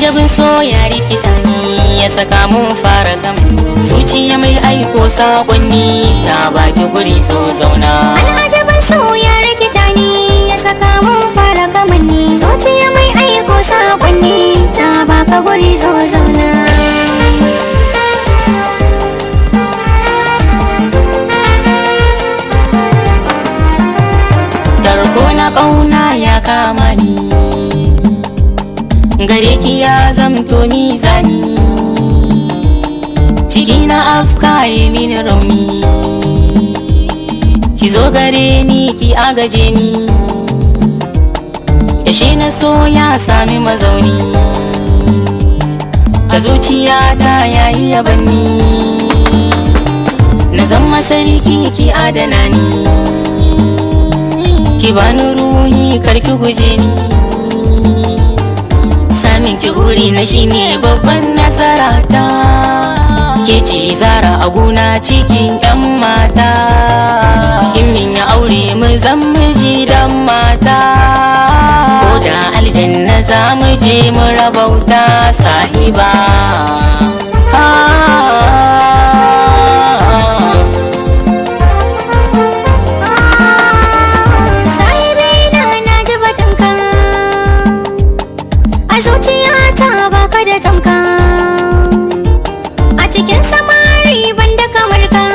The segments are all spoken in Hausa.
al'ajabin so ya rikita ni ya saka mun fara gam zuciya mai aiko sakonni ta baki guri so zauna. Al'ajabin so ya rikita ni ya saka mun fara gamanni zuciya mai aiko sakonni ta baka guri so zauna. Tarko na ƙauna ya kama ni gare ki ya zamto mizani ciki na afka yi mini rauni ki zo gare ni ki agaje ni da shi na so ya sami mazauni a zuciyata ya yi yabanni na zama sarki ki adana ni ki bani ruhi karki guje ni samin ki buri na shine babban nasara ta ke ce zara a gona cikin yan mata in min ya aure mu zan miji dan mata ko da aljanna za mu je mu rabauta sahiba. Zuciyata baka da tamka a cikin samari banda kamar ka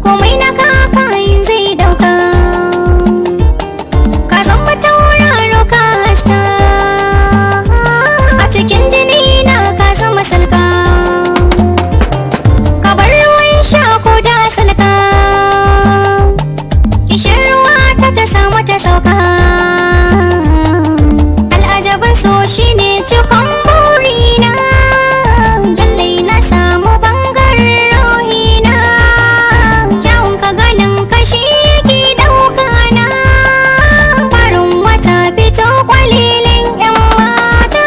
komai na kakayin zai dauka ka san matauraro ka haska a cikin jini na ka sama salka ka bar ruwan sha ko da salka kishin ruwa ta samu ta sauka. So shine cikon burina lallai na samu bangar rohina kyawun ka ganin kashi yake dauka na farin wata fito kwalilin yan mata.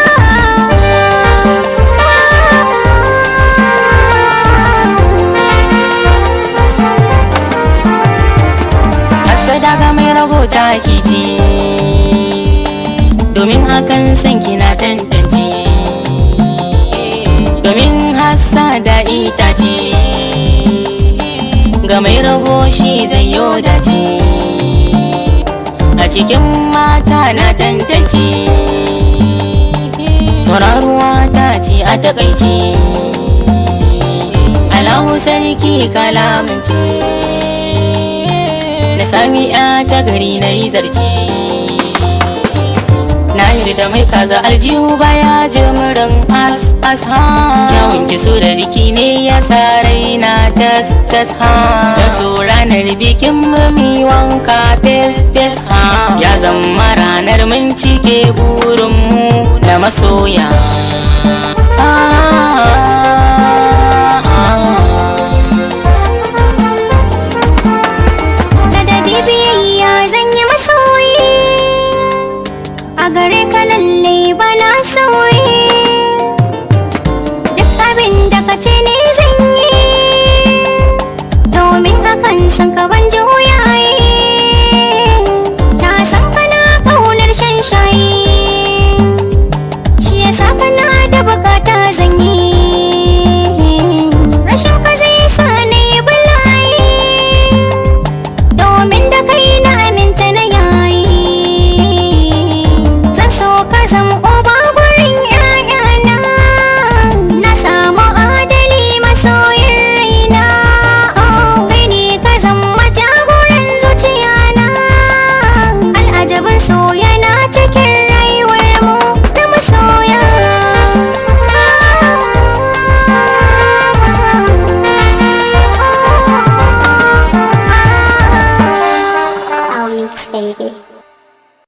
Hasada ga mai rabota kici domin hakan san kina tantance domin hasada itace ga mai rabo shi zai yo dace a cikin mata na tantance tauraruwa ta ce a takaice Allahu sarki kalamance na sami ya ta gari na yi zarce da mai kaga aljihu baya jimirin as ha kyawun kiso da riki ne ya sarai na tas ha zan so ranar bikin mami wanka fes ha ya zama ranar mun cike burinmu na masoya.